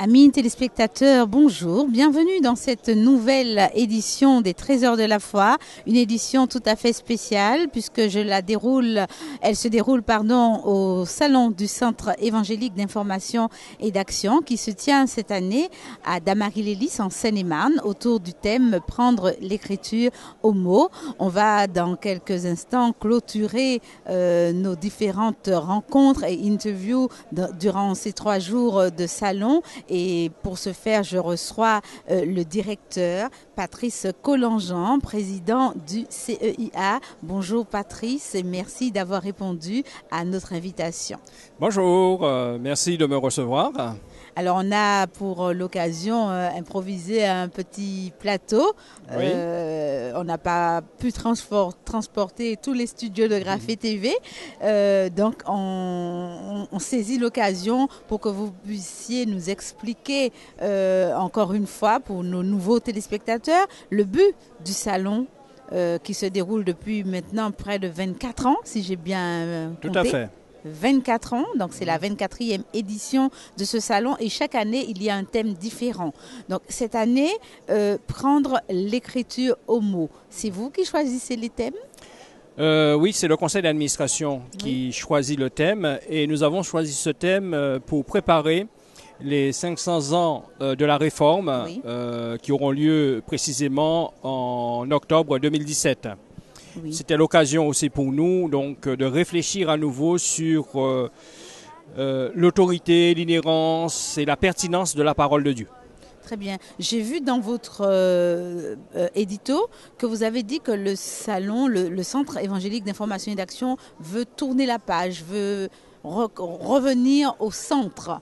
Amis téléspectateurs, bonjour, bienvenue dans cette nouvelle édition des Trésors de la foi, une édition tout à fait spéciale puisque elle se déroule au salon du Centre évangélique d'information et d'action qui se tient cette année à Damary-lès-Lys en Seine-et-Marne autour du thème Prendre l'écriture au mot. On va dans quelques instants clôturer nos différentes rencontres et interviews durant ces 3 jours de salon. Et pour ce faire, je reçois le directeur Patrice Collangean, président du CEIA. Bonjour Patrice et merci d'avoir répondu à notre invitation. Bonjour, merci de me recevoir. Alors on a pour l'occasion improvisé un petit plateau. Oui. On n'a pas pu transporter tous les studios de Graphé TV. Donc on saisit l'occasion pour que vous puissiez nous expliquer encore une fois pour nos nouveaux téléspectateurs le but du salon qui se déroule depuis maintenant près de 24 ans, si j'ai bien compté. Tout à fait. 24 ans, donc c'est la 24e édition de ce salon et chaque année il y a un thème différent. Donc cette année, prendre l'écriture au mot, c'est vous qui choisissez les thèmes ? Oui, c'est le conseil d'administration qui choisit le thème et nous avons choisi ce thème pour préparer les 500 ans de la réforme qui auront lieu précisément en octobre 2017. Oui. C'était l'occasion aussi pour nous donc, de réfléchir à nouveau sur l'autorité, l'inhérence et la pertinence de la parole de Dieu. Très bien. J'ai vu dans votre édito que vous avez dit que le salon, le Centre évangélique d'information et d'action veut tourner la page, veut revenir au centre.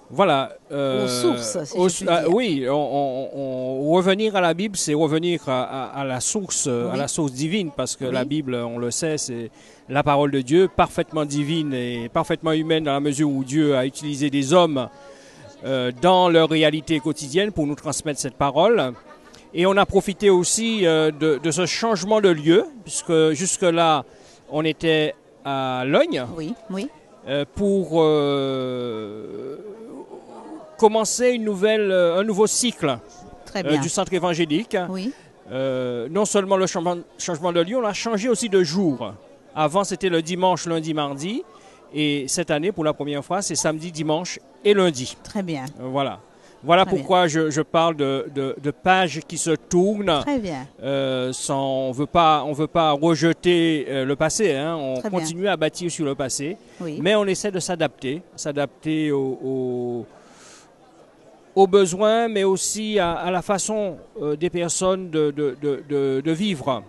Voilà. Aux sources, si je puis dire. Oui, revenir à la Bible, c'est revenir à la source, à la source divine, parce que la Bible, on le sait, c'est la parole de Dieu, parfaitement divine et parfaitement humaine dans la mesure où Dieu a utilisé des hommes dans leur réalité quotidienne pour nous transmettre cette parole. Et on a profité aussi de ce changement de lieu, puisque jusque-là, on était à Logne. Oui, oui. Pour commencer un nouveau cycle du centre évangélique. Oui. Non seulement le changement de lieu, on a changé aussi de jour. Avant, c'était le dimanche, lundi, mardi. Et cette année, pour la première fois, c'est samedi, dimanche et lundi. Très bien. Voilà Très pourquoi je parle de pages qui se tournent. Très bien. On veut pas rejeter le passé. Hein. On continue à bâtir sur le passé. Oui. Mais on essaie de s'adapter aux besoins, mais aussi à la façon des personnes de vivre.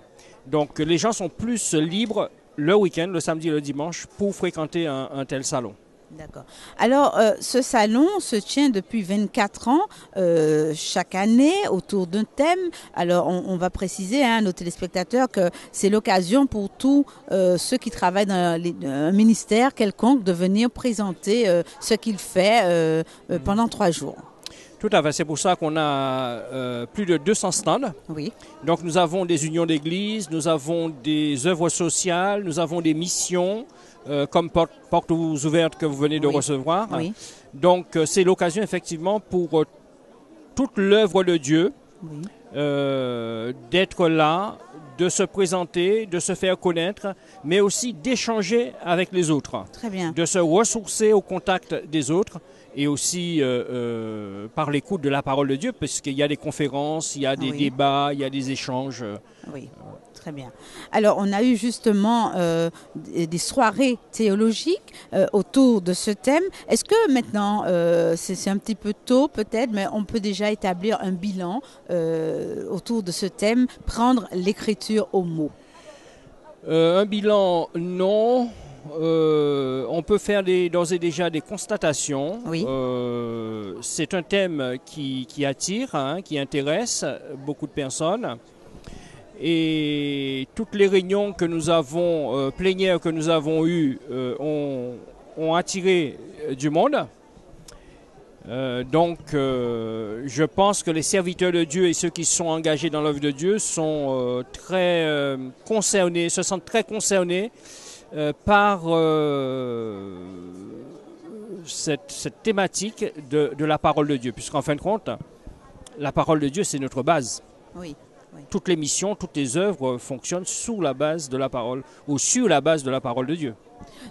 Donc les gens sont plus libres le week-end, le samedi et le dimanche, pour fréquenter un tel salon. D'accord. Alors, ce salon se tient depuis 24 ans, chaque année, autour d'un thème. Alors, on va préciser à nos téléspectateurs que c'est l'occasion pour tous ceux qui travaillent dans un ministère quelconque de venir présenter ce qu'il fait pendant 3 jours. Tout à fait, c'est pour ça qu'on a plus de 200 stands. Oui. Donc nous avons des unions d'église, nous avons des œuvres sociales, nous avons des missions comme Portes ouvertes que vous venez de recevoir. Oui. Donc c'est l'occasion effectivement pour toute l'œuvre de Dieu d'être là, de se présenter, de se faire connaître, mais aussi d'échanger avec les autres. Très bien. De se ressourcer au contact des autres. Et aussi par l'écoute de la parole de Dieu, parce qu'il y a des conférences, il y a des débats, il y a des échanges. Oui, très bien. Alors, on a eu justement des soirées théologiques autour de ce thème. Est-ce que maintenant, c'est un petit peu tôt peut-être, mais on peut déjà établir un bilan autour de ce thème, prendre l'écriture au mot? Un bilan, non. On peut faire d'ores et déjà des constatations. Oui. C'est un thème qui attire, qui intéresse beaucoup de personnes. Et toutes les réunions que nous avons, plénières que nous avons eues, ont attiré du monde. Donc, je pense que les serviteurs de Dieu et ceux qui sont engagés dans l'œuvre de Dieu sont très concernés, se sentent très concernés par cette thématique de la parole de Dieu, puisqu'en fin de compte, la parole de Dieu, c'est notre base. Oui. Oui. Toutes les missions, toutes les œuvres fonctionnent sous la base de la parole, ou sur la base de la parole de Dieu.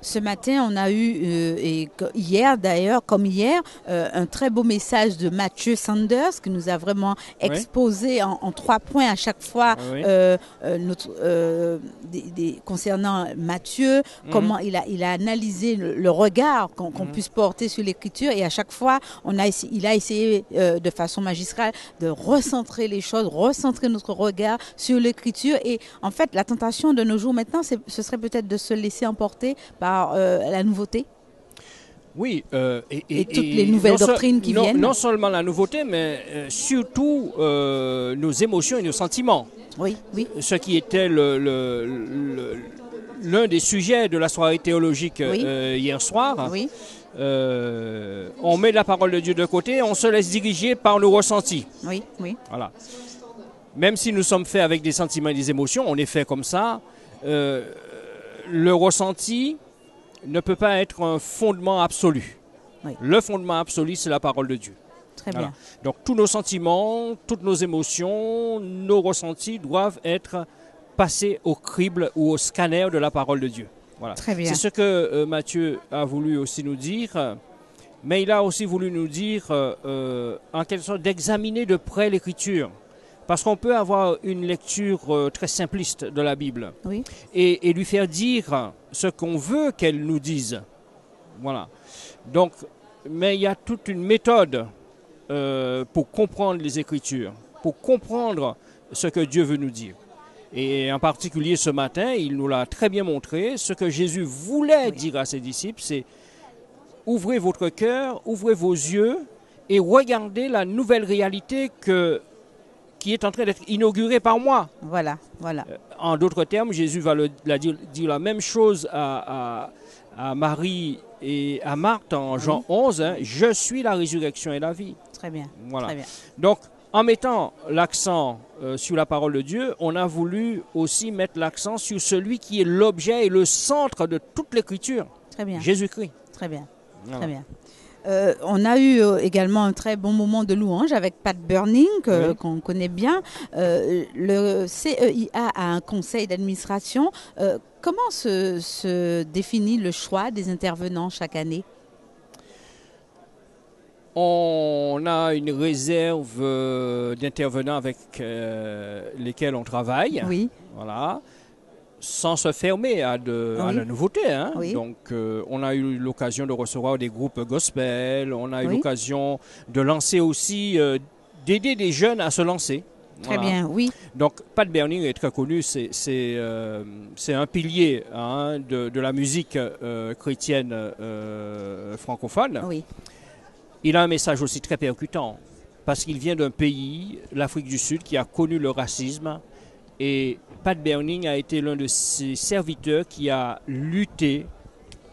Ce matin, on a eu, et hier d'ailleurs, comme hier, un très beau message de Mathieu Sanders qui nous a vraiment exposé en 3 points à chaque fois concernant Matthieu, comment il a analysé le regard qu'on puisse porter sur l'écriture, et à chaque fois, il a essayé de façon magistrale de recentrer les choses, recentrer notre regard sur l'écriture. Et en fait, la tentation de nos jours maintenant, ce serait peut-être de se laisser emporter par la nouveauté. Oui, et toutes les nouvelles doctrines qui viennent. Non seulement la nouveauté, mais surtout nos émotions et nos sentiments. Oui, oui. Ce qui était l'un des sujets de la soirée théologique hier soir. Oui. On met la parole de Dieu de côté, on se laisse diriger par nos ressentis. Oui, oui. Voilà. Même si nous sommes faits avec des sentiments et des émotions, on est fait comme ça. Le ressenti ne peut pas être un fondement absolu. Oui. Le fondement absolu, c'est la parole de Dieu. Très bien. Donc tous nos sentiments, toutes nos émotions, nos ressentis doivent être passés au crible ou au scanner de la parole de Dieu. Voilà. Très bien. C'est ce que Matthieu a voulu aussi nous dire, mais il a aussi voulu nous dire, en quelque sorte, d'examiner de près l'Écriture. Parce qu'on peut avoir une lecture très simpliste de la Bible et lui faire dire ce qu'on veut qu'elle nous dise. Voilà. Donc, mais il y a toute une méthode pour comprendre les Écritures, pour comprendre ce que Dieu veut nous dire. Et en particulier ce matin, il nous l'a très bien montré. Ce que Jésus voulait dire à ses disciples, c'est ouvrez votre cœur, ouvrez vos yeux et regardez la nouvelle réalité qui est en train d'être inauguré par moi. Voilà, voilà. En d'autres termes, Jésus va dire la même chose à Marie et à Marthe en Jean 11. Je suis la résurrection et la vie. Très bien. Voilà. Très bien. Donc, en mettant l'accent sur la parole de Dieu, on a voulu aussi mettre l'accent sur celui qui est l'objet et le centre de toute l'Écriture. Très bien. Jésus-Christ. Très bien. Voilà. Très bien. On a eu également un très bon moment de louange avec Pat Burning, qu'on connaît bien. Le CEIA a un conseil d'administration. Comment se définit le choix des intervenants chaque année? On a une réserve d'intervenants avec lesquels on travaille. Oui. Voilà. Sans se fermer à la nouveauté. Oui. Donc, on a eu l'occasion de recevoir des groupes gospel, on a eu l'occasion de lancer aussi, d'aider des jeunes à se lancer. Très bien, oui. Donc, Pat Burning est très connu, c'est un pilier de la musique chrétienne francophone. Oui. Il a un message aussi très percutant, parce qu'il vient d'un pays, l'Afrique du Sud, qui a connu le racisme. Et Pat Burning a été l'un de ses serviteurs qui a lutté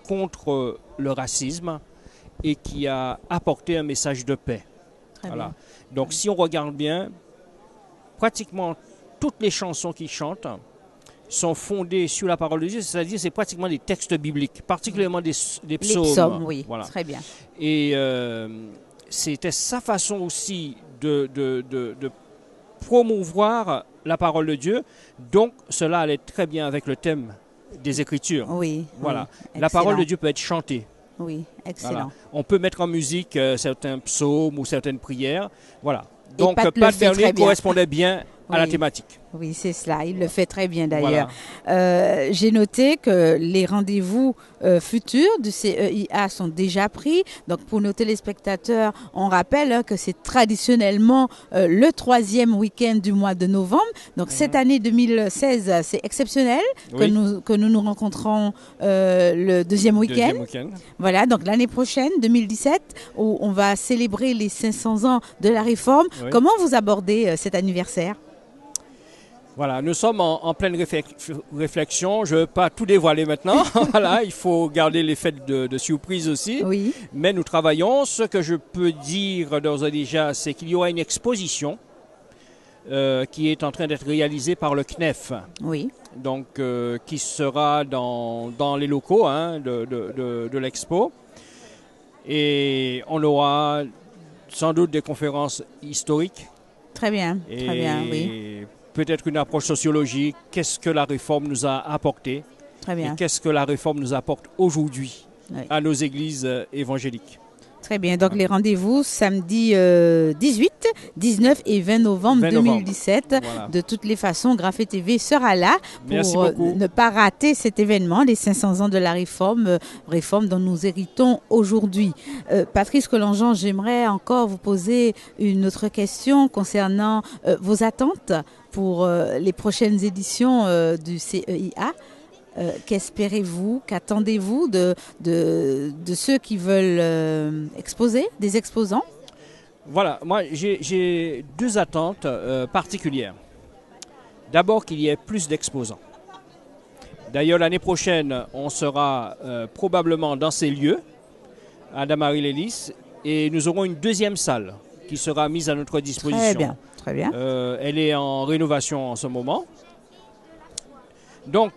contre le racisme et qui a apporté un message de paix. Très voilà. bien. Donc si on regarde bien, pratiquement toutes les chansons qu'il chante sont fondées sur la parole de Dieu, c'est-à-dire c'est pratiquement des textes bibliques, particulièrement des psaumes. Les psaumes, oui, voilà. Très bien. Et c'était sa façon aussi de promouvoir la parole de Dieu. Donc, cela allait très bien avec le thème des Écritures. Oui. Voilà. Oui, la parole de Dieu peut être chantée. Oui, excellent. Voilà. On peut mettre en musique certains psaumes ou certaines prières. Voilà. Donc, Pat Burning correspondait bien à la thématique. Oui, c'est cela. Il le fait très bien d'ailleurs. Voilà. J'ai noté que les rendez-vous futurs du CEIA sont déjà pris. Donc, pour nos téléspectateurs, on rappelle que c'est traditionnellement le 3e week-end du mois de novembre. Donc, cette année 2016, c'est exceptionnel que nous rencontrons le 2e week-end. Voilà. Donc, l'année prochaine, 2017, où on va célébrer les 500 ans de la Réforme. Oui. Comment vous abordez cet anniversaire? Voilà, nous sommes en pleine réflexion. Je ne veux pas tout dévoiler maintenant. Voilà, il faut garder l'effet de surprise aussi. Oui. Mais nous travaillons. Ce que je peux dire d'ores et déjà, c'est qu'il y aura une exposition qui est en train d'être réalisée par le CNEF. Oui. Donc, qui sera dans les locaux de l'expo. Et on aura sans doute des conférences historiques. Très bien, oui. Peut-être une approche sociologique. Qu'est-ce que la réforme nous a apporté? Très bien. Et qu'est-ce que la réforme nous apporte aujourd'hui à nos églises évangéliques? Très bien. Donc, les rendez-vous samedi 18, 19 et 20 novembre 2017. Voilà. De toutes les façons, Graphée TV sera là pour ne pas rater cet événement, les 500 ans de la réforme, réforme dont nous héritons aujourd'hui. Patrice Colongeant, j'aimerais encore vous poser une autre question concernant vos attentes pour les prochaines éditions du CEIA. Qu'espérez-vous, qu'attendez-vous de ceux qui veulent exposer, des exposants? Voilà, moi j'ai deux attentes particulières. D'abord qu'il y ait plus d'exposants. D'ailleurs l'année prochaine, on sera probablement dans ces lieux, à Damary-lès-Lys, et nous aurons une deuxième salle qui sera mise à notre disposition. Très bien, très bien. Elle est en rénovation en ce moment. Donc,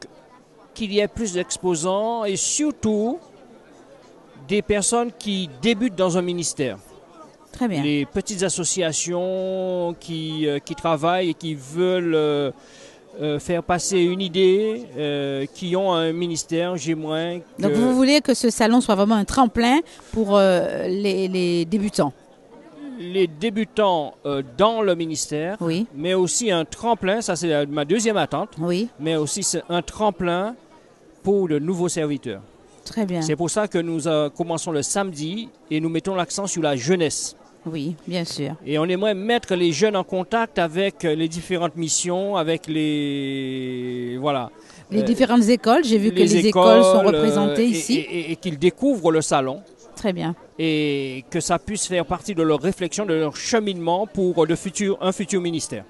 qu'il y ait plus d'exposants et surtout des personnes qui débutent dans un ministère. Très bien. Les petites associations qui travaillent et qui veulent faire passer une idée, qui ont un ministère, j'aimerais que... Donc vous voulez que ce salon soit vraiment un tremplin pour les débutants? Les débutants dans le ministère, oui. Mais aussi un tremplin, ça c'est ma deuxième attente, oui. Mais aussi c'est un tremplin pour de nouveaux serviteurs. Très bien. C'est pour ça que nous commençons le samedi et nous mettons l'accent sur la jeunesse. Oui, bien sûr. Et on aimerait mettre les jeunes en contact avec les différentes missions, avec les... Voilà. Les différentes écoles. J'ai vu que les écoles sont représentées ici. Et qu'ils découvrent le salon. Très bien. Et que ça puisse faire partie de leur réflexion, de leur cheminement pour un futur ministère.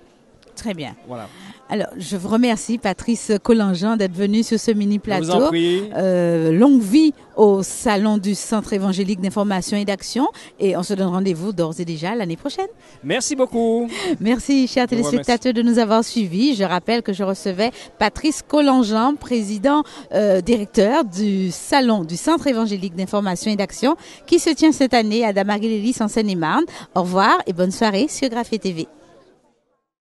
Très bien. Voilà. Alors, je vous remercie, Patrice Colongeant, d'être venu sur ce mini-plateau. Je vous en prie. Longue vie au Salon du Centre évangélique d'information et d'action. Et on se donne rendez-vous d'ores et déjà l'année prochaine. Merci beaucoup. Merci, chers téléspectateurs, de nous avoir suivis. Je rappelle que je recevais Patrice Colongeant, président, directeur du Salon du Centre évangélique d'information et d'action qui se tient cette année à Damary-lès-Lys en Seine-et-Marne. Au revoir et bonne soirée sur Graphée TV.